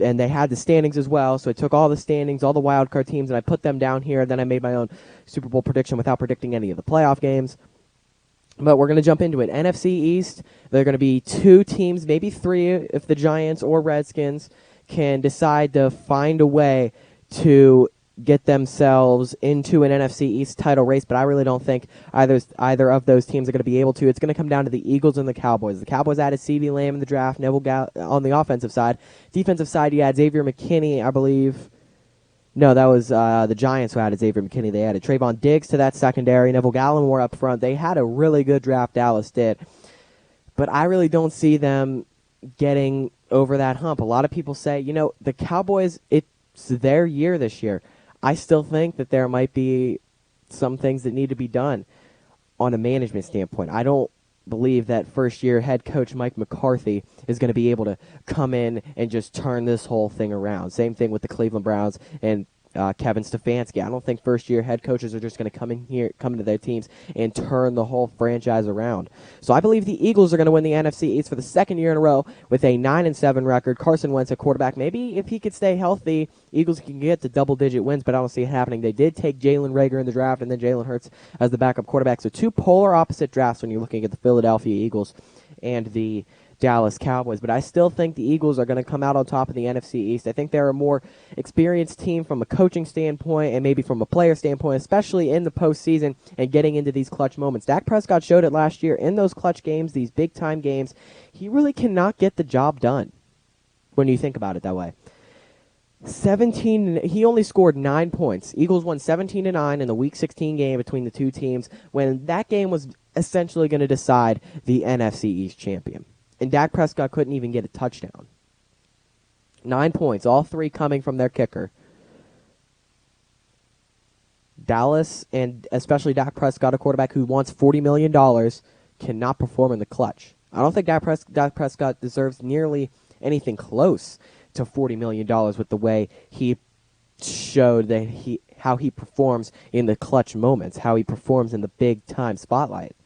and they had the standings as well, so I took all the standings, all the wild card teams, and I put them down here. Then I made my own Super Bowl prediction without predicting any of the playoff games. But we're going to jump into it. NFC East, there are going to be 2 teams, maybe 3 if the Giants or Redskins can decide to find a way to get themselves into an NFC East title race, but I really don't think either of those teams are going to be able to. It's going to come down to the Eagles and the Cowboys. The Cowboys added CeeDee Lamb in the draft, on the offensive side. Defensive side, you had Xavier McKinney, I believe. No, that was the Giants who added Xavier McKinney. They added Trayvon Diggs to that secondary. Neville Gallimore up front. They had a really good draft, Dallas did. But I really don't see them getting over that hump. A lot of people say, the Cowboys, it's their year this year. I still think that there might be some things that need to be done on a management standpoint. I don't believe that first-year head coach Mike McCarthy is going to be able to come in and just turn this whole thing around. Same thing with the Cleveland Browns and Kevin Stefanski. I don't think first-year head coaches are just going to come into their teams and turn the whole franchise around. So I believe the Eagles are going to win the NFC East for the second year in a row with a 9-7 record. Carson Wentz at quarterback. Maybe if he could stay healthy, Eagles can get to double-digit wins, but I don't see it happening. They did take Jalen Reagor in the draft and then Jalen Hurts as the backup quarterback. So 2 polar opposite drafts when you're looking at the Philadelphia Eagles and the Dallas Cowboys, but I still think the Eagles are going to come out on top of the NFC East. I think they're a more experienced team from a coaching standpoint and maybe from a player standpoint, especially in the postseason and getting into these clutch moments. Dak Prescott showed it last year in those clutch games, these big-time games. He really cannot get the job done when you think about it that way. He only scored 9 points. Eagles won 17-9 in the Week 16 game between the 2 teams when that game was essentially going to decide the NFC East champion. And Dak Prescott couldn't even get a touchdown. 9 points, all 3 coming from their kicker. Dallas, and especially Dak Prescott, a quarterback who wants $40 million, cannot perform in the clutch. I don't think Dak Prescott deserves nearly anything close to $40 million with the way he showed how he performs in the clutch moments, how he performs in the big-time spotlight.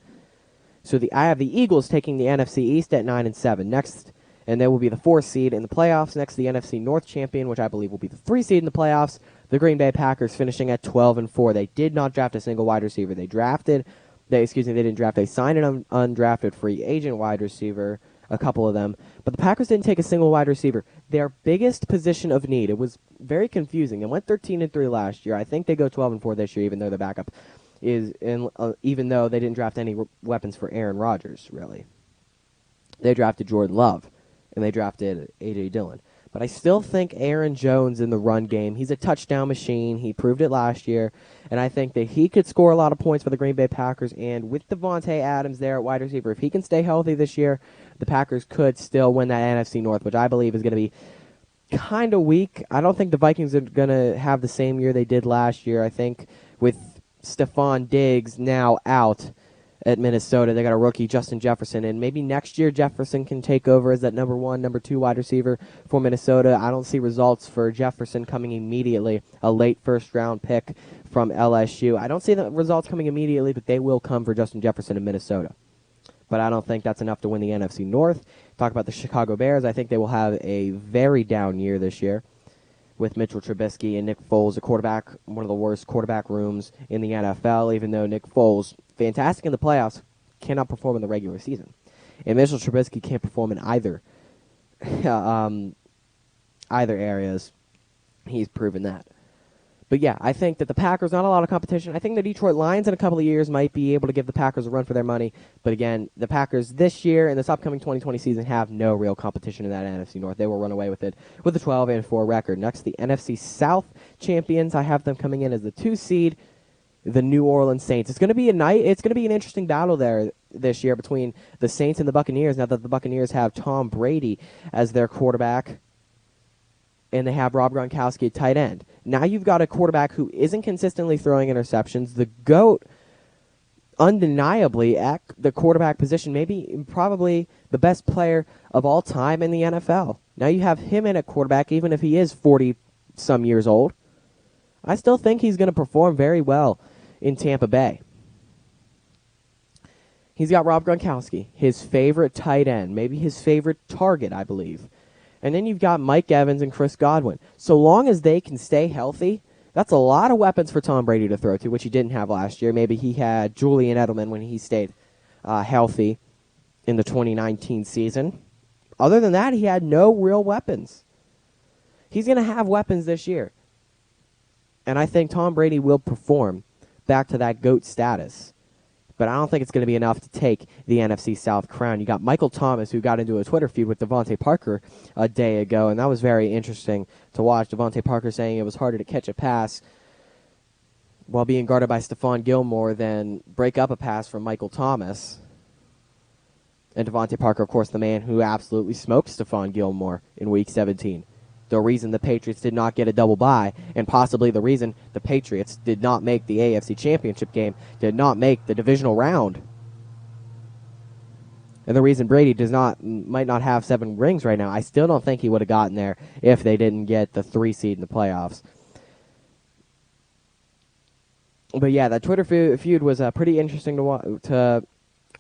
So I have the Eagles taking the NFC East at 9-7 next, and they will be the 4th seed in the playoffs. Next, the NFC North champion, which I believe will be the 3 seed in the playoffs. The Green Bay Packers finishing at 12-4. They did not draft a single wide receiver. They didn't draft. They signed an undrafted free agent wide receiver, a couple of them, but the Packers didn't take a single wide receiver. Their biggest position of need. It was very confusing. They went 13-3 last year. I think they go 12-4 this year, even though the backup even though they didn't draft any weapons for Aaron Rodgers, really. They drafted Jordan Love, and they drafted A.J. Dillon. But I still think Aaron Jones in the run game, he's a touchdown machine. He proved it last year, and I think that he could score a lot of points for the Green Bay Packers. And with Devontae Adams there at wide receiver, if he can stay healthy this year, the Packers could still win that NFC North, which I believe is going to be kind of weak. I don't think the Vikings are going to have the same year they did last year. I think with Stephon Diggs now out at Minnesota, they got a rookie, Justin Jefferson, and maybe next year Jefferson can take over as that number 1, number 2 wide receiver for Minnesota. I don't see results for Jefferson coming immediately, a late first-round pick from LSU. I don't see the results coming immediately, but they will come for Justin Jefferson in Minnesota. But I don't think that's enough to win the NFC North. Talk about the Chicago Bears. I think they will have a very down year this year with Mitchell Trubisky and Nick Foles, a quarterback, one of the worst quarterback rooms in the NFL, even though Nick Foles, fantastic in the playoffs, cannot perform in the regular season. And Mitchell Trubisky can't perform in either areas. He's proven that. But yeah, I think that the Packers, not a lot of competition. I think the Detroit Lions in a couple of years might be able to give the Packers a run for their money. But again, the Packers this year and this upcoming 2020 season have no real competition in that NFC North. They will run away with it with a 12-4 record. Next, the NFC South champions. I have them coming in as the 2 seed, the New Orleans Saints. It's going to be an interesting battle there this year between the Saints and the Buccaneers. Now that the Buccaneers have Tom Brady as their quarterback, and they have Rob Gronkowski at tight end. Now you've got a quarterback who isn't consistently throwing interceptions. The GOAT, undeniably, at the quarterback position, maybe probably the best player of all time in the NFL. Now you have him in at quarterback, even if he is 40-some years old. I still think he's going to perform very well in Tampa Bay. He's got Rob Gronkowski, his favorite tight end, maybe his favorite target, I believe. And then you've got Mike Evans and Chris Godwin. So long as they can stay healthy, that's a lot of weapons for Tom Brady to throw to, which he didn't have last year. Maybe he had Julian Edelman when he stayed healthy in the 2019 season. Other than that, he had no real weapons. He's going to have weapons this year. And I think Tom Brady will perform back to that GOAT status. But I don't think it's going to be enough to take the NFC South crown. You got Michael Thomas, who got into a Twitter feud with Devontae Parker a day ago, and that was very interesting to watch. Devontae Parker saying it was harder to catch a pass while being guarded by Stephon Gilmore than break up a pass from Michael Thomas. And Devontae Parker, of course, the man who absolutely smoked Stephon Gilmore in Week 17. The reason the Patriots did not get a double bye, and possibly the reason the Patriots did not make the AFC Championship game, did not make the divisional round. And the reason Brady might not have 7 rings right now, I still don't think he would have gotten there if they didn't get the 3 seed in the playoffs. But yeah, that Twitter feud was pretty interesting to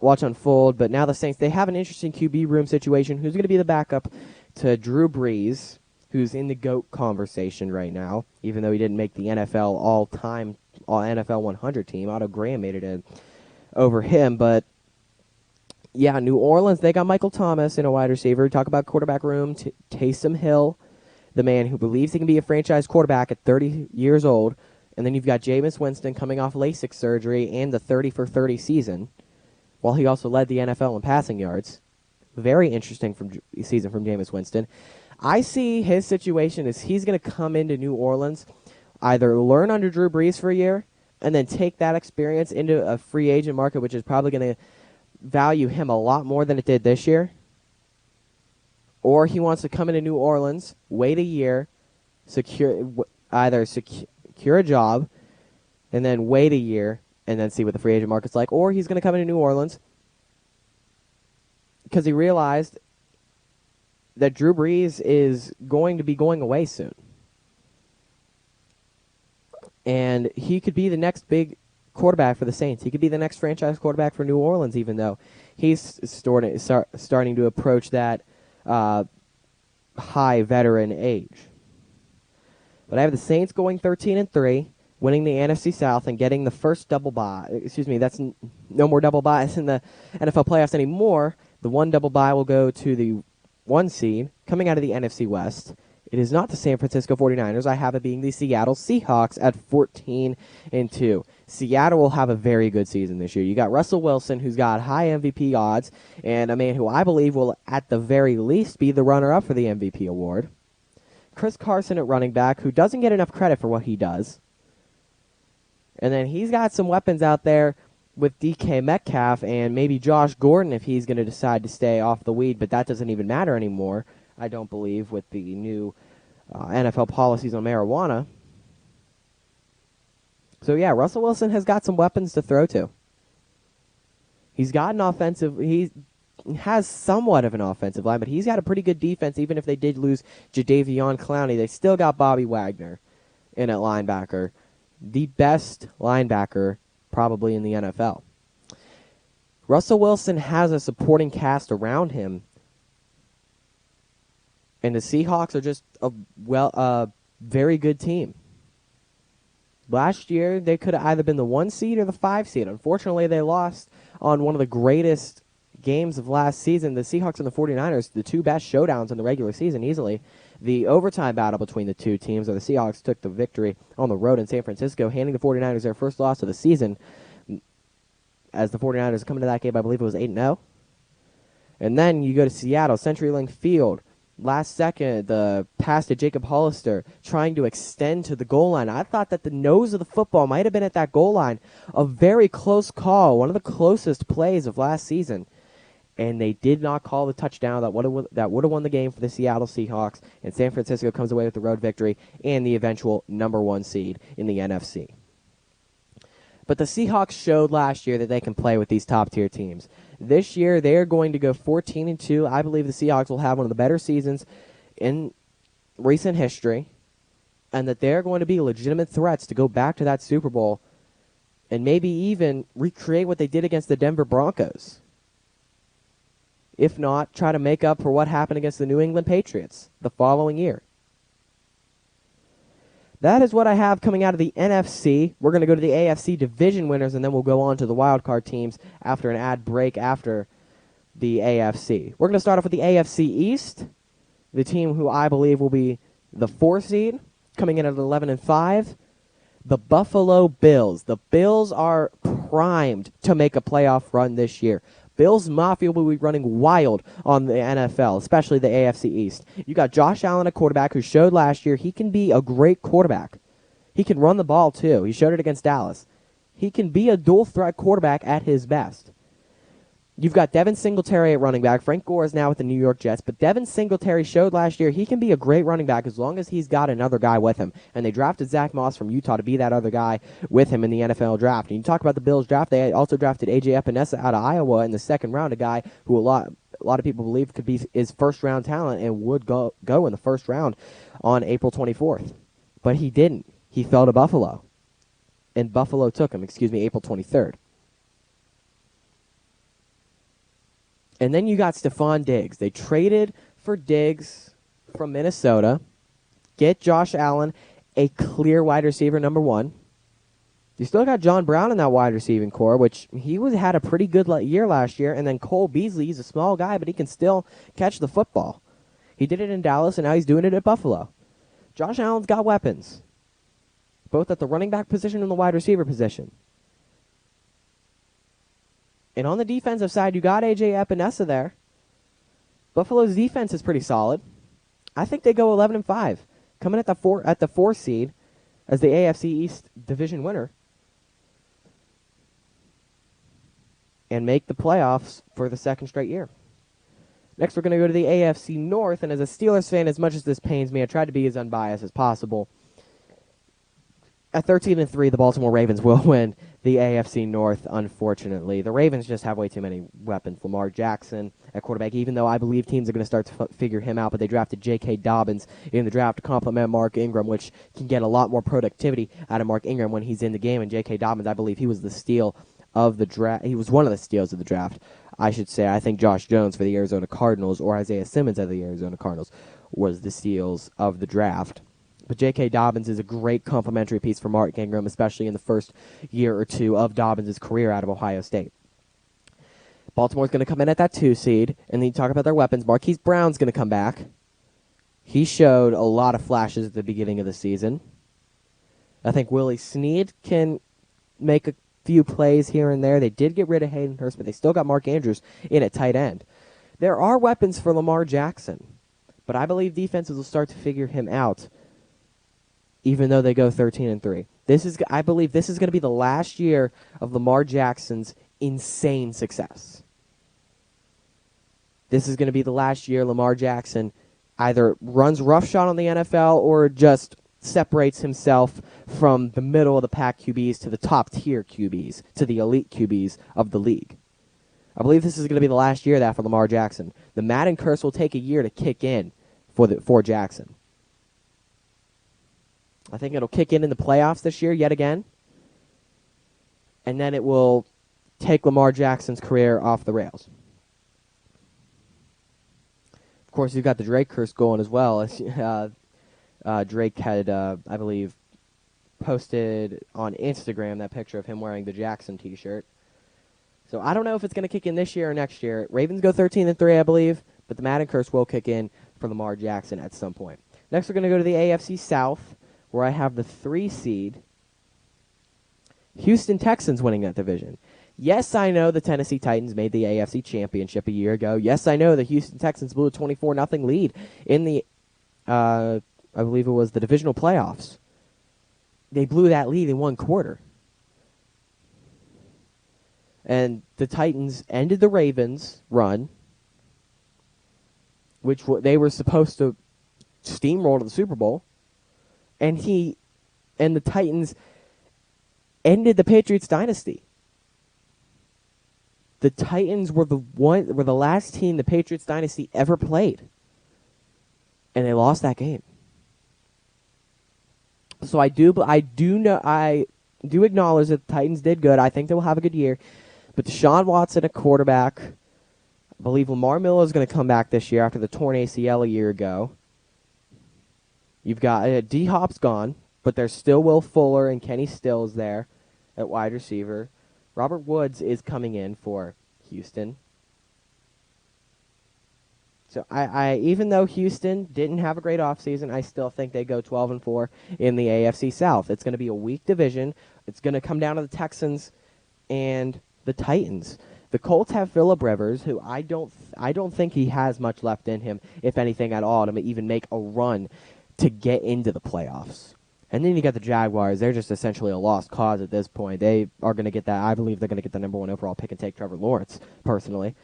watch unfold. But now the Saints, they have an interesting QB room situation. Who's going to be the backup to Drew Brees, who's in the GOAT conversation right now, even though he didn't make the NFL all-time NFL 100 team. Otto Graham made it in over him. But, yeah, New Orleans, they got Michael Thomas in a wide receiver. Talk about quarterback room. Taysom Hill, the man who believes he can be a franchise quarterback at 30 years old. And then you've got Jameis Winston coming off LASIK surgery and the 30-for-30 season, while he also led the NFL in passing yards. Very interesting season from Jameis Winston. I see his situation as he's going to come into New Orleans, either learn under Drew Brees for a year, and then take that experience into a free agent market, which is probably going to value him a lot more than it did this year. Or he wants to come into New Orleans, wait a year, secure a job, and then wait a year, and then see what the free agent market's like. Or he's going to come into New Orleans because he realized that Drew Brees is going to be going away soon. And he could be the next big quarterback for the Saints. He could be the next franchise quarterback for New Orleans, even though he's starting to approach that high veteran age. But I have the Saints going 13-3, winning the NFC South and getting the first double bye. Excuse me, that's no more double byes in the NFL playoffs anymore. The one double bye will go to the 1 seed coming out of the NFC West. It is not the San Francisco 49ers. I have it being the Seattle Seahawks at 14-2. Seattle will have a very good season this year. You got Russell Wilson, who's got high MVP odds, and a man who I believe will at the very least be the runner-up for the MVP award. Chris Carson at running back, who doesn't get enough credit for what he does. And then he's got some weapons out there with DK Metcalf and maybe Josh Gordon if he's going to decide to stay off the weed, but that doesn't even matter anymore, I don't believe, with the new NFL policies on marijuana. So, yeah, Russell Wilson has got some weapons to throw to. He's got an offensive... He has somewhat of an offensive line, but he's got a pretty good defense. Even if they did lose Jadeveon Clowney, they still got Bobby Wagner in at linebacker. The best linebacker probably in the NFL. Russell Wilson has a supporting cast around him, and the Seahawks are just a very good team. Last year, they could have either been the 1 seed or the 5 seed. Unfortunately, they lost on one of the greatest games of last season. The Seahawks and the 49ers, the 2 best showdowns in the regular season easily. The overtime battle between the 2 teams, where the Seahawks took the victory on the road in San Francisco, handing the 49ers their first loss of the season, as the 49ers come into that game, I believe it was 8-0. And then you go to Seattle, CenturyLink Field. Last second, the pass to Jacob Hollister, trying to extend to the goal line. I thought that the nose of the football might have been at that goal line. A very close call, one of the closest plays of last season. And they did not call the touchdown that would have won the game for the Seattle Seahawks. And San Francisco comes away with the road victory and the eventual number 1 seed in the NFC. But the Seahawks showed last year that they can play with these top-tier teams. This year, they're going to go 14-2. I believe the Seahawks will have one of the better seasons in recent history, and that they're going to be legitimate threats to go back to that Super Bowl and maybe even recreate what they did against the Denver Broncos. If not, try to make up for what happened against the New England Patriots the following year. That is what I have coming out of the NFC. We're going to go to the AFC division winners, and then we'll go on to the wildcard teams after an ad break after the AFC. We're going to start off with the AFC East, the team who I believe will be the 4 seed, coming in at 11-5. The Buffalo Bills. The Bills are primed to make a playoff run this year. Bills Mafia will be running wild on the NFL, especially the AFC East. You got Josh Allen, a quarterback who showed last year he can be a great quarterback. He can run the ball, too. He showed it against Dallas. He can be a dual-threat quarterback at his best. You've got Devin Singletary at running back. Frank Gore is now with the New York Jets. But Devin Singletary showed last year he can be a great running back as long as he's got another guy with him. And they drafted Zach Moss from Utah to be that other guy with him in the NFL draft. And you talk about the Bills draft, they also drafted A.J. Epinesa out of Iowa in the second round, a guy who a lot of people believe could be his first-round talent and would go in the first round on April 24th. But he didn't. He fell to Buffalo. And Buffalo took him, April 23rd. And then you got Stephon Diggs. They traded for Diggs from Minnesota, get Josh Allen, a clear wide receiver number 1. You still got John Brown in that wide receiving core, which had a pretty good year last year. And then Cole Beasley, he's a small guy, but he can still catch the football. He did it in Dallas, and now he's doing it at Buffalo. Josh Allen's got weapons, both at the running back position and the wide receiver position. And on the defensive side, you got A.J. Epinesa there. Buffalo's defense is pretty solid. I think they go 11-5, coming at the 4 seed as the AFC East division winner, and make the playoffs for the second straight year. Next, we're going to go to the AFC North, and as a Steelers fan, as much as this pains me, I tried to be as unbiased as possible. At 13-3, the Baltimore Ravens will win the AFC North, unfortunately. The Ravens just have way too many weapons. Lamar Jackson at quarterback, even though I believe teams are going to start to figure him out, but they drafted J.K. Dobbins in the draft to complement Mark Ingram, which can get a lot more productivity out of Mark Ingram when he's in the game. And J.K. Dobbins, I believe he was the steal of the draft. He was one of the steals of the draft, I should say. I think Josh Jones for the Arizona Cardinals or Isaiah Simmons of the Arizona Cardinals was the steals of the draft. But J.K. Dobbins is a great complementary piece for Mark Ingram, especially in the first year or two of Dobbins' career out of Ohio State. Baltimore's going to come in at that 2 seed, and then you talk about their weapons. Marquise Brown's going to come back. He showed a lot of flashes at the beginning of the season. I think Willie Snead can make a few plays here and there. They did get rid of Hayden Hurst, but they still got Mark Andrews in at tight end. There are weapons for Lamar Jackson, but I believe defenses will start to figure him out, even though they go 13-3. I believe this is going to be the last year of Lamar Jackson's insane success. This is going to be the last year Lamar Jackson either runs roughshod on the NFL or just separates himself from the middle of the pack QBs to the top tier QBs, to the elite QBs of the league. I believe this is going to be the last year of that for Lamar Jackson. The Madden curse will take a year to kick in for Jackson. I think it'll kick in the playoffs this year yet again. And then it will take Lamar Jackson's career off the rails. Of course, you've got the Drake curse going as well. Drake had, I believe, posted on Instagram that picture of him wearing the Jackson t-shirt. So I don't know if it's going to kick in this year or next year. Ravens go 13-3, I believe, but the Madden curse will kick in for Lamar Jackson at some point. Next, we're going to go to the AFC South, where I have the 3 seed Houston Texans winning that division. Yes, I know the Tennessee Titans made the AFC Championship a year ago. Yes, I know the Houston Texans blew a 24-0 lead in the, I believe it was the divisional playoffs. They blew that lead in 1 quarter. And the Titans ended the Ravens' run, which they were supposed to steamroll to the Super Bowl. And the Titans ended the Patriots dynasty. The Titans were the last team the Patriots dynasty ever played, and they lost that game. So I do acknowledge that the Titans did good. I think they will have a good year, but Deshaun Watson, a quarterback, I believe Lamar Miller is going to come back this year after the torn ACL a year ago. You've got D-Hop's gone, but there's still Will Fuller and Kenny Stills there at wide receiver. Robert Woods is coming in for Houston. So I even though Houston didn't have a great offseason, I still think they go 12-4 in the AFC South. It's going to be a weak division. It's going to come down to the Texans and the Titans. The Colts have Phillip Rivers, who I don't think he has much left in him, if anything at all, to even make a run to get into the playoffs. And then you got the Jaguars. They're just essentially a lost cause at this point. They are going to get that. I believe they're going to get the number 1 overall pick and take Trevor Lawrence, personally.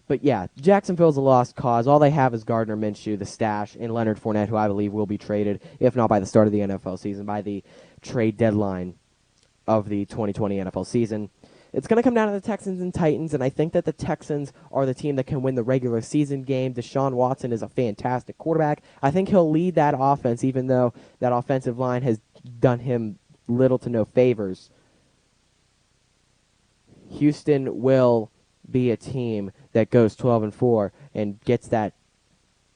But yeah, Jacksonville's a lost cause. All they have is Gardner Minshew, the stash, and Leonard Fournette, who I believe will be traded, if not by the start of the NFL season, by the trade deadline of the 2020 NFL season. It's going to come down to the Texans and Titans, and I think that the Texans are the team that can win the regular season game. Deshaun Watson is a fantastic quarterback. I think he'll lead that offense, even though that offensive line has done him little to no favors. Houston will be a team that goes 12-4 and gets that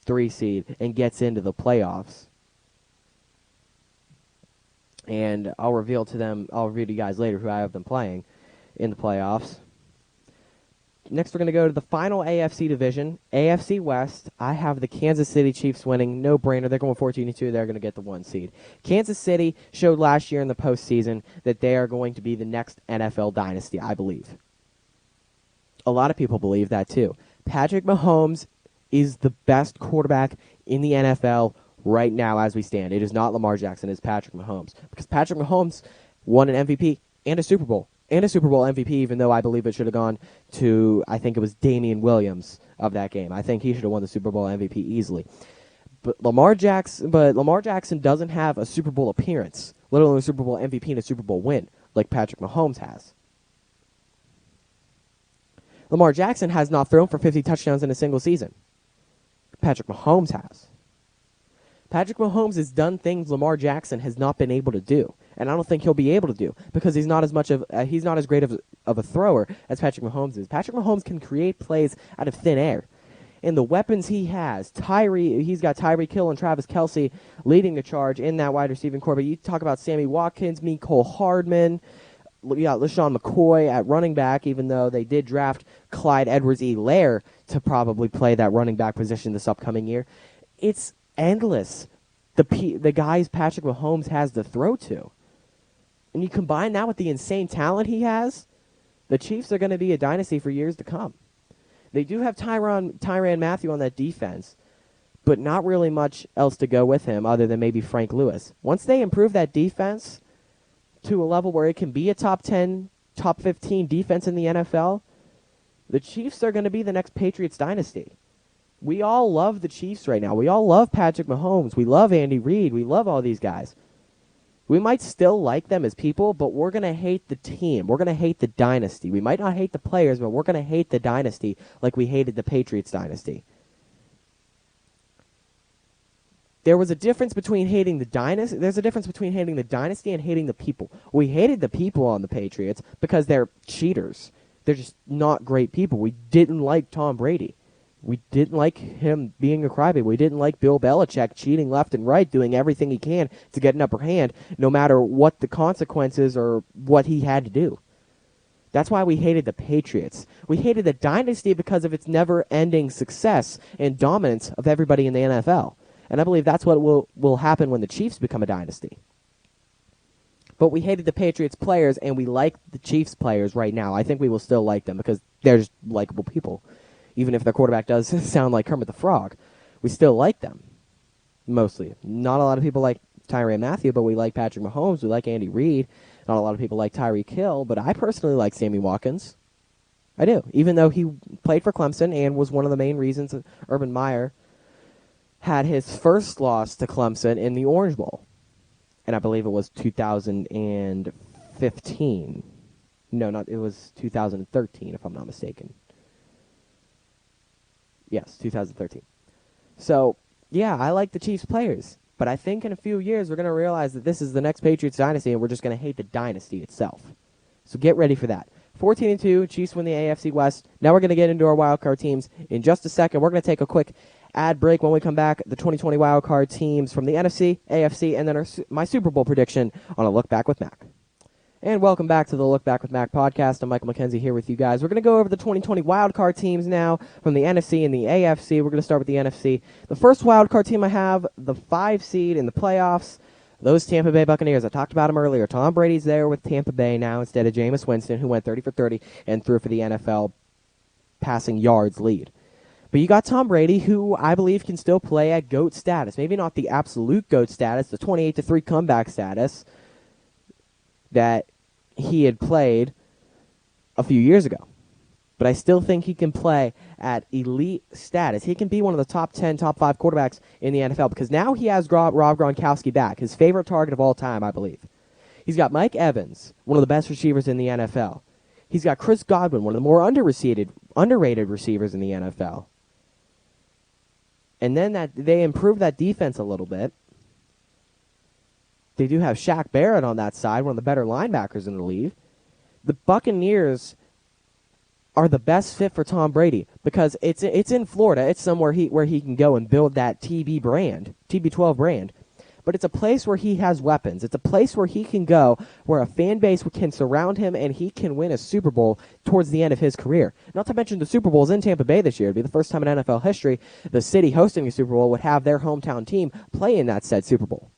3 seed and gets into the playoffs. And I'll reveal to you guys later who I have them playing in the playoffs. Next, we're going to go to the final AFC division, AFC West. I have the Kansas City Chiefs winning. No brainer. They're going 14-2. They're going to get the 1 seed. Kansas City showed last year in the postseason that they are going to be the next NFL dynasty, I believe. A lot of people believe that too. Patrick Mahomes is the best quarterback in the NFL right now as we stand. It is not Lamar Jackson, it is Patrick Mahomes. Because Patrick Mahomes won an MVP and a Super Bowl. And a Super Bowl MVP, even though I believe it should have gone to, I think it was Damian Williams of that game. I think he should have won the Super Bowl MVP easily. But Lamar Jackson doesn't have a Super Bowl appearance, let alone a Super Bowl MVP and a Super Bowl win, like Patrick Mahomes has. Lamar Jackson has not thrown for 50 touchdowns in a single season. Patrick Mahomes has. Patrick Mahomes has done things Lamar Jackson has not been able to do, and I don't think he'll be able to do because he's not as great of a thrower as Patrick Mahomes is. Patrick Mahomes can create plays out of thin air, and the weapons he has, he's got Tyreek Hill and Travis Kelce leading the charge in that wide receiving corps. But you talk about Sammy Watkins, Mecole Hardman. You got LaShawn McCoy at running back, even though they did draft Clyde Edwards-Helaire to probably play that running back position this upcoming year. It's endless, the guys Patrick Mahomes has to throw to. And you combine that with the insane talent he has, the Chiefs are going to be a dynasty for years to come. They do have Tyrann Mathieu on that defense, but not really much else to go with him other than maybe Frank Lewis. Once they improve that defense to a level where it can be a top 10, top 15 defense in the NFL, the Chiefs are going to be the next Patriots dynasty. We all love the Chiefs right now. We all love Patrick Mahomes. We love Andy Reid. We love all these guys. We might still like them as people, but we're going to hate the team. We're going to hate the dynasty. We might not hate the players, but we're going to hate the dynasty like we hated the Patriots dynasty. There was a difference between hating the dynasty. There's a difference between hating the dynasty and hating the people. We hated the people on the Patriots because they're cheaters. They're just not great people. We didn't like Tom Brady. We didn't like him being a crybaby. We didn't like Bill Belichick cheating left and right, doing everything he can to get an upper hand, no matter what the consequences or what he had to do. That's why we hated the Patriots. We hated the dynasty because of its never-ending success and dominance of everybody in the NFL. And I believe that's what will happen when the Chiefs become a dynasty. But we hated the Patriots players, and we like the Chiefs players right now. I think we will still like them because they're just likable people. Even if their quarterback does sound like Kermit the Frog, we still like them, mostly. Not a lot of people like Tyrann Mathieu, but we like Patrick Mahomes. We like Andy Reid. Not a lot of people like Tyreek Hill, but I personally like Sammy Watkins. I do, even though he played for Clemson and was one of the main reasons that Urban Meyer had his first loss to Clemson in the Orange Bowl. And I believe it was 2015. No, it was 2013, if I'm not mistaken. Yes, 2013. So, yeah, I like the Chiefs players. But I think in a few years we're going to realize that this is the next Patriots dynasty and we're just going to hate the dynasty itself. So get ready for that. 14-2, Chiefs win the AFC West. Now we're going to get into our wildcard teams in just a second. We're going to take a quick ad break. When we come back, the 2020 wildcard teams from the NFC, AFC, and then my Super Bowl prediction on a Look Back with Mac. And welcome back to the Look Back with Mac podcast. I'm Michael McKenzie here with you guys. We're going to go over the 2020 wildcard teams now from the NFC and the AFC. We're going to start with the NFC. The first wildcard team I have, the 5 seed in the playoffs, those Tampa Bay Buccaneers. I talked about them earlier. Tom Brady's there with Tampa Bay now instead of Jameis Winston, who went 30 for 30 and threw for the NFL passing yards lead. But you got Tom Brady, who I believe can still play at GOAT status. Maybe not the absolute GOAT status, the 28-3 comeback status that he had played a few years ago. But I still think he can play at elite status. He can be one of the top 10, top 5 quarterbacks in the NFL because now he has Rob Gronkowski back, his favorite target of all time, I believe. He's got Mike Evans, one of the best receivers in the NFL. He's got Chris Godwin, one of the more underrated receivers in the NFL. And then that they improved that defense a little bit. They do have Shaq Barrett on that side, one of the better linebackers in the league. The Buccaneers are the best fit for Tom Brady because it's in Florida. It's somewhere where he can go and build that TB12 brand. But it's a place where he has weapons. It's a place where he can go, where a fan base can surround him, and he can win a Super Bowl towards the end of his career. Not to mention the Super Bowl's in Tampa Bay this year. It'd be the first time in NFL history the city hosting a Super Bowl would have their hometown team play in that said Super Bowl.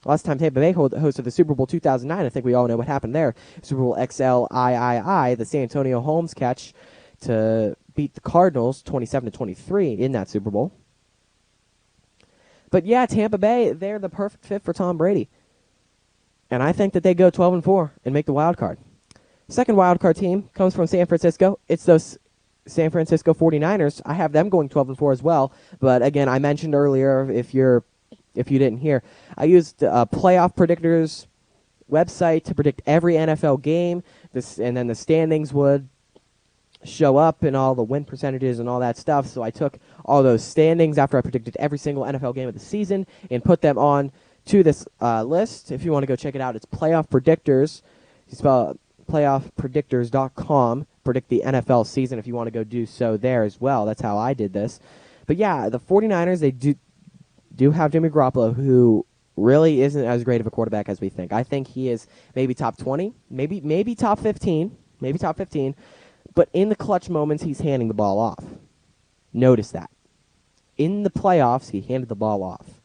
Last time Tampa Bay hosted the Super Bowl 2009, I think we all know what happened there. Super Bowl XLIII, the San Antonio Holmes catch to beat the Cardinals 27-23 in that Super Bowl. But yeah, Tampa Bay, they're the perfect fit for Tom Brady. And I think that they go 12-4 and make the wild card. Second wild card team comes from San Francisco. It's those San Francisco 49ers. I have them going 12-4 as well. But again, I mentioned earlier, if you didn't hear, I used Playoff Predictors website to predict every NFL game. And then the standings would show up and all the win percentages and all that stuff. So I took all those standings after I predicted every single NFL game of the season and put them on to this list. If you want to go check it out, it's Playoff Predictors. You spell playoffpredictors.com. Predict the NFL season if you want to go do so there as well. That's how I did this. But yeah, the 49ers, they do have Jimmy Garoppolo, who really isn't as great of a quarterback as we think. I think he is maybe top 20, maybe top 15, but in the clutch moments, he's handing the ball off. Notice that. In the playoffs, he handed the ball off.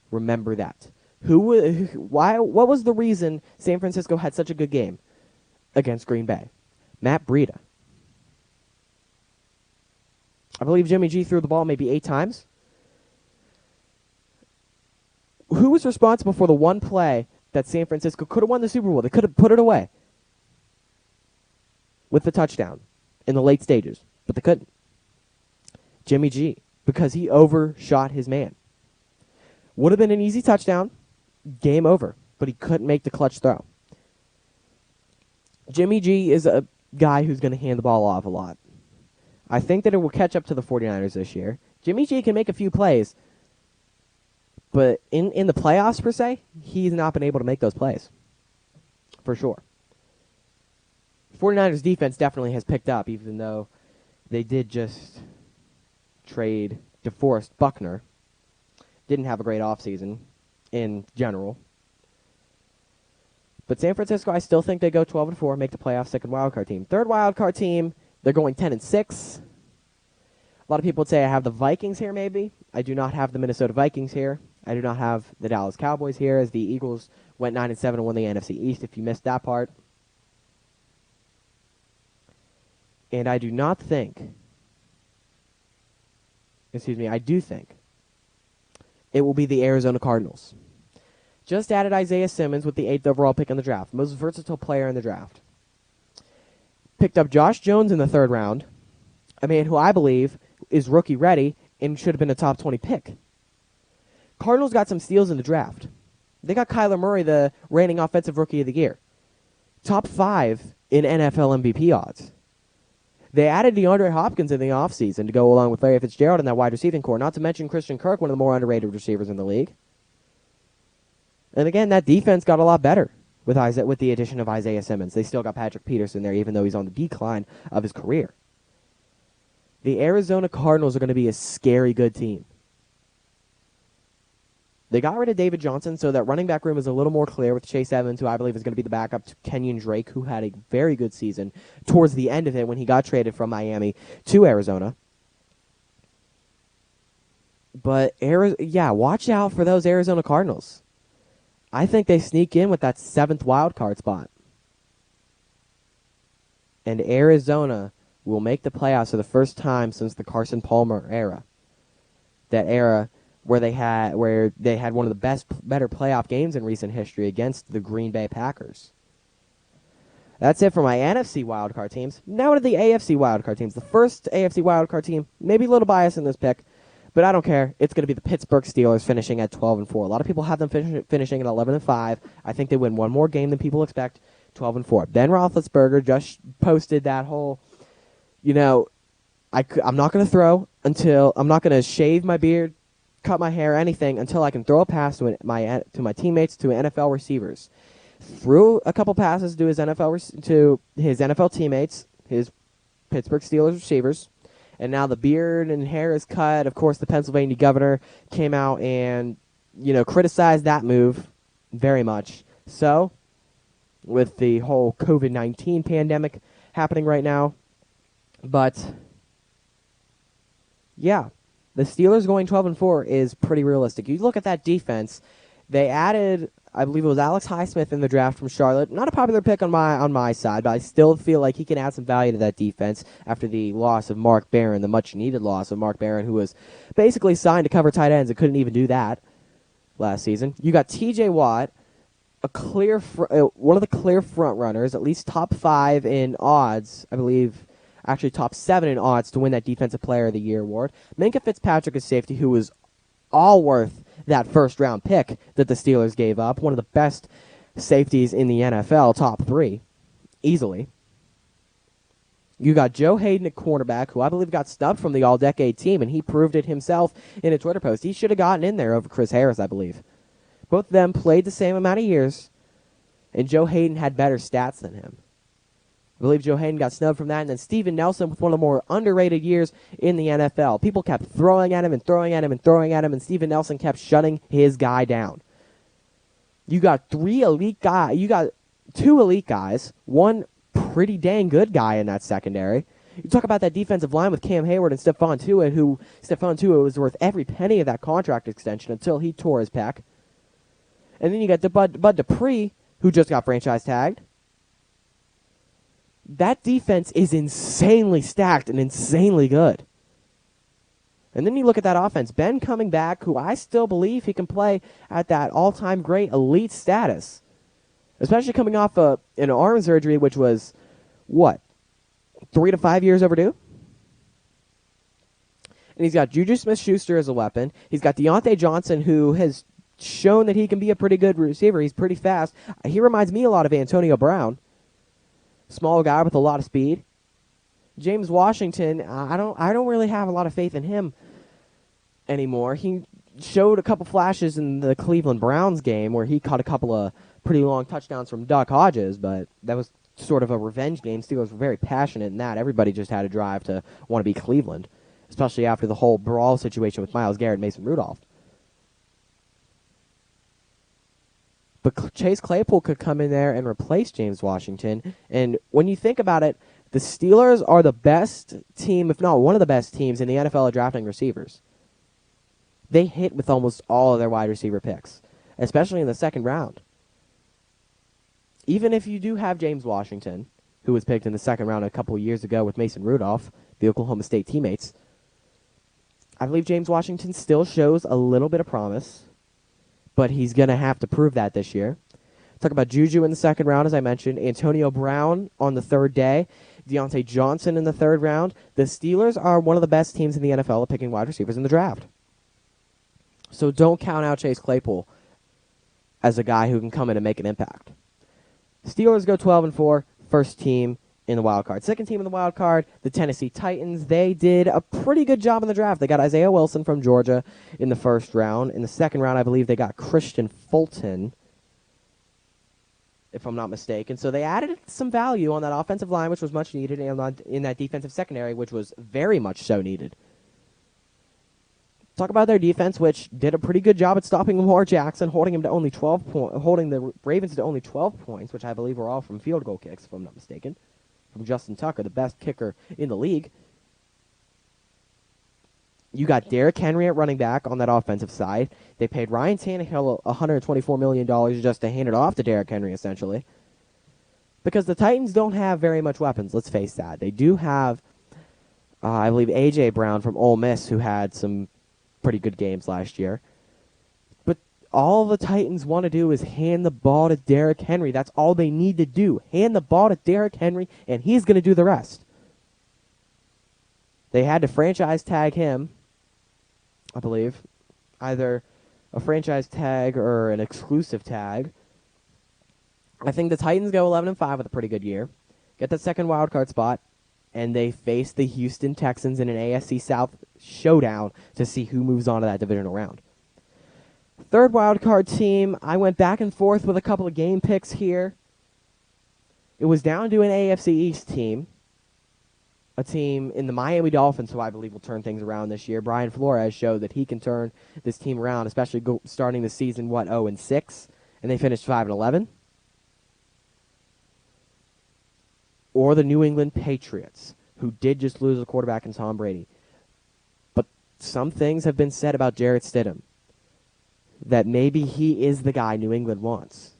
Remember that. What was the reason San Francisco had such a good game against Green Bay? Matt Breida. I believe Jimmy G threw the ball maybe 8 times. Who was responsible for the one play that San Francisco could have won the Super Bowl? They could have put it away with the touchdown in the late stages, but they couldn't. Jimmy G, because he overshot his man. Would have been an easy touchdown, game over, but he couldn't make the clutch throw. Jimmy G is a guy who's going to hand the ball off a lot. I think that it will catch up to the 49ers this year. Jimmy G can make a few plays, but in the playoffs, per se, he's not been able to make those plays, for sure. 49ers defense definitely has picked up, even though they did just trade DeForest Buckner. Didn't have a great offseason in general. But San Francisco, I still think they go 12-4, make the playoffs, second wildcard team. Third wildcard team, they're going 10-6. A lot of people would say I have the Vikings here, maybe. I do not have the Minnesota Vikings here. I do not have the Dallas Cowboys here, as the Eagles went 9-7 and won the NFC East, if you missed that part. And I do think it will be the Arizona Cardinals. Just added Isaiah Simmons with the 8th overall pick in the draft. Most versatile player in the draft. Picked up Josh Jones in the 3rd round. A man who I believe is rookie ready and should have been a top 20 pick. Cardinals got some steals in the draft. They got Kyler Murray, the reigning offensive rookie of the year. Top 5 in NFL MVP odds. They added DeAndre Hopkins in the offseason to go along with Larry Fitzgerald in that wide receiving core, not to mention Christian Kirk, one of the more underrated receivers in the league. And again, that defense got a lot better with the addition of Isaiah Simmons. They still got Patrick Peterson there, even though he's on the decline of his career. The Arizona Cardinals are going to be a scary good team. They got rid of David Johnson, so that running back room is a little more clear with Chase Evans, who I believe is going to be the backup to Kenyon Drake, who had a very good season towards the end of it when he got traded from Miami to Arizona. But, watch out for those Arizona Cardinals. I think they sneak in with that 7th wild card spot. And Arizona will make the playoffs for the first time since the Carson Palmer era. That era where they had one of the better playoff games in recent history against the Green Bay Packers. That's it for my NFC wildcard teams. Now to the AFC wildcard teams. The first AFC wildcard team, maybe a little biased in this pick, but I don't care. It's going to be the Pittsburgh Steelers finishing at 12-4. A lot of people have them finishing at 11-5. I think they win one more game than people expect. 12-4. Ben Roethlisberger just posted that whole, I'm not going to throw until I'm not going to shave my beard, cut my hair, anything until I can throw a pass to my teammates, to NFL receivers. Threw a couple passes to his NFL teammates, his Pittsburgh Steelers receivers. And now the beard and hair is cut. Of course, the Pennsylvania governor came out and, criticized that move very much. So, with the whole COVID-19 pandemic happening right now. But, yeah, the Steelers going 12-4 is pretty realistic. You look at that defense, they added, I believe it was Alex Highsmith in the draft from Charlotte. Not a popular pick on my side, but I still feel like he can add some value to that defense after the loss of Mark Barron, the much-needed loss of Mark Barron, who was basically signed to cover tight ends and couldn't even do that last season. You got T.J. Watt, one of the clear front runners, at least top 5 in odds, I believe, actually top 7 in odds to win that Defensive Player of the Year award. Minkah Fitzpatrick is safety, who was all worth that first-round pick that the Steelers gave up. One of the best safeties in the NFL, top 3, easily. You got Joe Hayden at cornerback, who I believe got snubbed from the All-Decade team, and he proved it himself in a Twitter post. He should have gotten in there over Chris Harris, I believe. Both of them played the same amount of years, and Joe Hayden had better stats than him. I believe Joe Hayden got snubbed from that, and then Steven Nelson with one of the more underrated years in the NFL. People kept throwing at him and throwing at him and throwing at him, and Steven Nelson kept shutting his guy down. You got 3 elite guys. You got 2 elite guys, one pretty dang good guy in that secondary. You talk about that defensive line with Cam Hayward and Stephon Tuitt, who Stephon Tuitt was worth every penny of that contract extension until he tore his pec. And then you got Bud Dupree, who just got franchise tagged. That defense is insanely stacked and insanely good. And then you look at that offense. Ben coming back, who I still believe he can play at that all-time great elite status. Especially coming off an arm surgery, which was, 3 to 5 years overdue? And he's got Juju Smith-Schuster as a weapon. He's got Deontay Johnson, who has shown that he can be a pretty good receiver. He's pretty fast. He reminds me a lot of Antonio Brown. Small guy with a lot of speed. James Washington, I don't really have a lot of faith in him anymore. He showed a couple flashes in the Cleveland Browns game where he caught a couple of pretty long touchdowns from Duck Hodges, but that was sort of a revenge game. Steelers were very passionate in that. Everybody just had a drive to want to be Cleveland, especially after the whole brawl situation with Myles Garrett and Mason Rudolph. But Chase Claypool could come in there and replace James Washington. And when you think about it, the Steelers are the best team, if not one of the best teams in the NFL at drafting receivers. They hit with almost all of their wide receiver picks, especially in the second round. Even if you do have James Washington, who was picked in the second round a couple of years ago with Mason Rudolph, the Oklahoma State teammates, I believe James Washington still shows a little bit of promise, but he's going to have to prove that this year. Talk about Juju in the second round, as I mentioned. Antonio Brown on the third day. Deontay Johnson in the third round. The Steelers are one of the best teams in the NFL at picking wide receivers in the draft. So don't count out Chase Claypool as a guy who can come in and make an impact. Steelers go 12-4, first team in the wild card. Second team in the wild card, the Tennessee Titans. They did a pretty good job in the draft. They got Isaiah Wilson from Georgia in the first round. In the second round, I believe they got Christian Fulton. if I'm not mistaken. So they added some value on that offensive line, which was much needed, and in that defensive secondary, which was very much so needed. Talk about their defense, which did a pretty good job at stopping Lamar Jackson, holding him to only 12 points, holding the Ravens to only 12 points, which I believe were all from field goal kicks, if I'm not mistaken, from Justin Tucker, the best kicker in the league. You got Derrick Henry at running back on that offensive side. They paid Ryan Tannehill $124 million just to hand it off to Derrick Henry, essentially. Because the Titans don't have very much weapons, let's face that. They do have, I believe, A.J. Brown from Ole Miss, who had some pretty good games last year. But all the Titans want to do is hand the ball to Derrick Henry. That's all they need to do. Hand the ball to Derrick Henry, and he's going to do the rest. They had to franchise tag him, I believe. Either a franchise tag or an exclusive tag. I think the Titans go 11-5 with a pretty good year. Get that second wild card spot. And they face the Houston Texans in an AFC South showdown to see who moves on to that divisional round. Third wild card team, I went back and forth with a couple of game picks here. It was down to an AFC East team, a team in the Miami Dolphins, who I believe will turn things around this year. Brian Flores showed that he can turn this team around, especially starting the season, 0-6, and they finished 5-11. Or the New England Patriots, who did just lose a quarterback in Tom Brady. But some things have been said about Jarrett Stidham, that maybe he is the guy New England wants.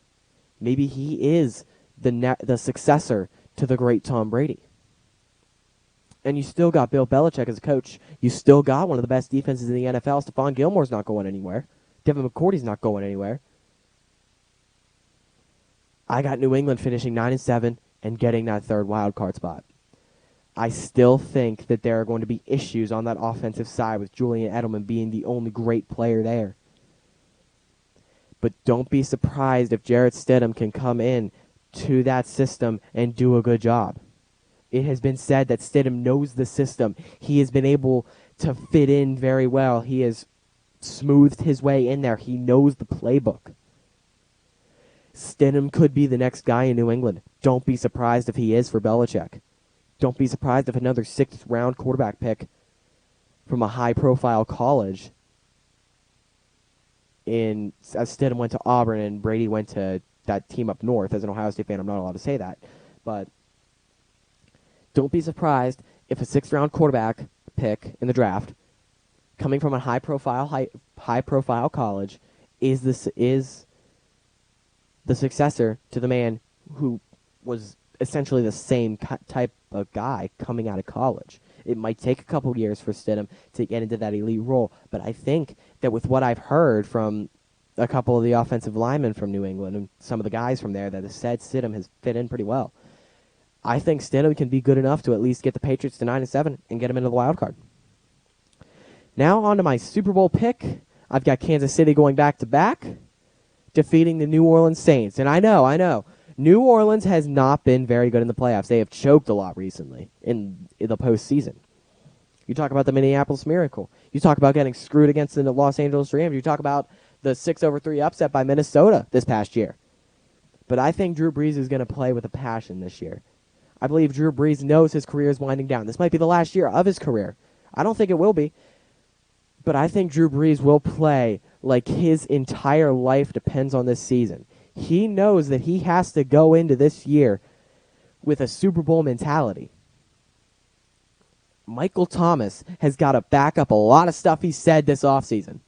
Maybe he is the successor to the great Tom Brady. And you still got Bill Belichick as a coach. You still got one of the best defenses in the NFL. Stephon Gilmore's not going anywhere. Devin McCourty's not going anywhere. I got New England finishing 9-7. And getting that third wild card spot. I still think that there are going to be issues on that offensive side with Julian Edelman being the only great player there. But don't be surprised if Jarrett Stidham can come in to that system and do a good job. It has been said that Stidham knows the system. He has been able to fit in very well. He has smoothed his way in there. He knows the playbook. Stidham could be the next guy in New England. Don't be surprised if he is for Belichick. Don't be surprised if another 6th-round quarterback pick from a high-profile college as Stidham went to Auburn and Brady went to that team up north. As an Ohio State fan, I'm not allowed to say that. But don't be surprised if a 6th-round quarterback pick in the draft coming from a high-profile college is the successor to the man who was essentially the same type of guy coming out of college. It might take a couple years for Stidham to get into that elite role, but I think that with what I've heard from a couple of the offensive linemen from New England and some of the guys from there that have said Stidham has fit in pretty well, I think Stidham can be good enough to at least get the Patriots to 9-7 and get them into the wild card. Now on to my Super Bowl pick. I've got Kansas City going back-to-back, defeating the New Orleans Saints. And I know, New Orleans has not been very good in the playoffs. They have choked a lot recently in the postseason. You talk about the Minneapolis Miracle. You talk about getting screwed against the Los Angeles Rams. You talk about the 6-3 upset by Minnesota this past year. But I think Drew Brees is going to play with a passion this year. I believe Drew Brees knows his career is winding down. This might be the last year of his career. I don't think it will be. But I think Drew Brees will play like his entire life depends on this season. He knows that he has to go into this year with a Super Bowl mentality. Michael Thomas has got to back up a lot of stuff he said this offseason.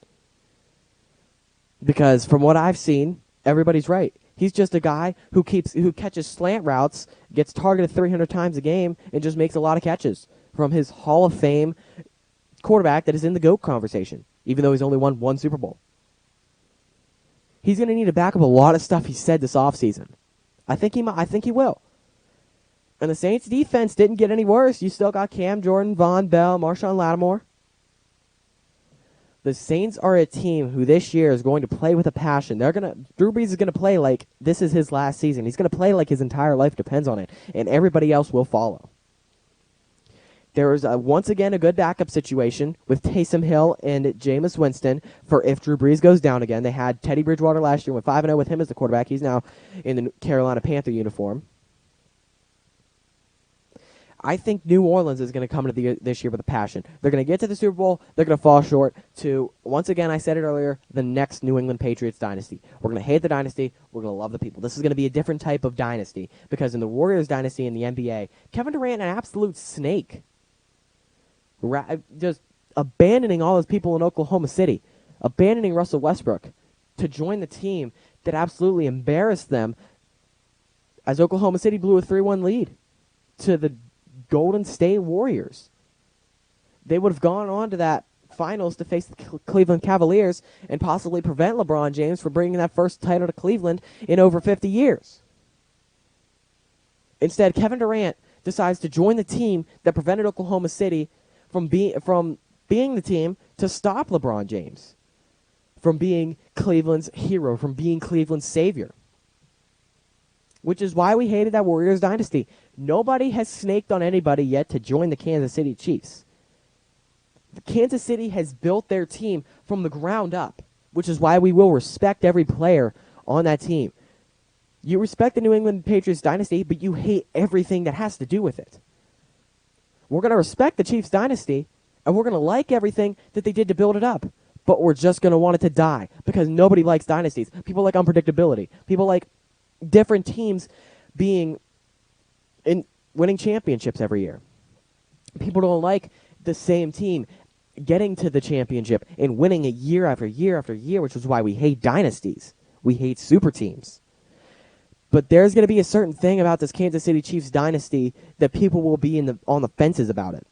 Because from what I've seen, everybody's right. He's just a guy who catches slant routes, gets targeted 300 times a game, and just makes a lot of catches from his Hall of Fame quarterback that is in the GOAT conversation, even though he's only won one Super Bowl. He's going to need to back up a lot of stuff he said this offseason. I think he will. And the Saints' defense didn't get any worse. You still got Cam Jordan, Von Bell, Marshawn Lattimore. The Saints are a team who this year is going to play with a passion. Drew Brees is going to play like this is his last season. He's going to play like his entire life depends on it, and everybody else will follow. There is once again a good backup situation with Taysom Hill and Jameis Winston for if Drew Brees goes down again. They had Teddy Bridgewater last year, went 5-0 with him as the quarterback. He's now in the Carolina Panther uniform. I think New Orleans is going to come into this year with a passion. They're going to get to the Super Bowl. They're going to fall short to, once again, I said it earlier, the next New England Patriots dynasty. We're going to hate the dynasty. We're going to love the people. This is going to be a different type of dynasty because in the Warriors dynasty in the NBA, Kevin Durant, an absolute snake, just abandoning all his people in Oklahoma City, abandoning Russell Westbrook to join the team that absolutely embarrassed them as Oklahoma City blew a 3-1 lead to the Golden State Warriors. They would have gone on to that finals to face the Cleveland Cavaliers and possibly prevent LeBron James from bringing that first title to Cleveland in over 50 years. Instead, Kevin Durant decides to join the team that prevented Oklahoma City from being the team to stop LeBron James from being Cleveland's hero, from being Cleveland's savior. Which is why we hated that Warriors dynasty. Nobody has snaked on anybody yet to join the Kansas City Chiefs. Kansas City has built their team from the ground up, which is why we will respect every player on that team. You respect the New England Patriots dynasty, but you hate everything that has to do with it. We're going to respect the Chiefs dynasty, and we're going to like everything that they did to build it up. But we're just going to want it to die because nobody likes dynasties. People like unpredictability. People like different teams being in winning championships every year. People don't like the same team getting to the championship and winning it year after year after year, which is why we hate dynasties. We hate super teams. But there's going to be a certain thing about this Kansas City Chiefs dynasty that people will be on the fences about it.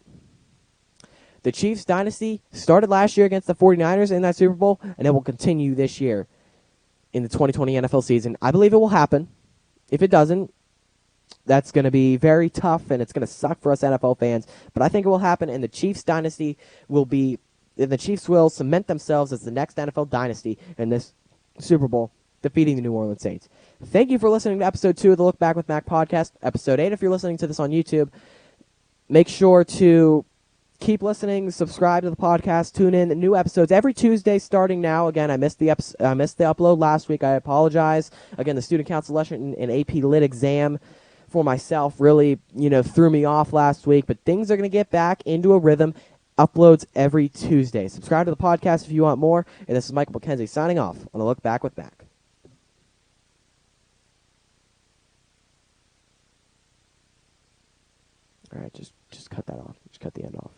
The Chiefs dynasty started last year against the 49ers in that Super Bowl, and it will continue this year in the 2020 NFL season. I believe it will happen. If it doesn't, that's going to be very tough, and it's going to suck for us NFL fans. But I think it will happen, and the Chiefs dynasty the Chiefs will cement themselves as the next NFL dynasty in this Super Bowl, defeating the New Orleans Saints. Thank you for listening to Episode 2 of the Look Back with Mac podcast. Episode 8, if you're listening to this on YouTube, make sure to keep listening, subscribe to the podcast, tune in. New episodes every Tuesday starting now. Again, I missed the upload last week. I apologize. Again, the student council election and AP Lit exam for myself really, threw me off last week, but things are going to get back into a rhythm. Uploads every Tuesday. Subscribe to the podcast if you want more. And this is Michael McKenzie signing off on the Look Back with Mac. All right, just cut that off. Just cut the end off.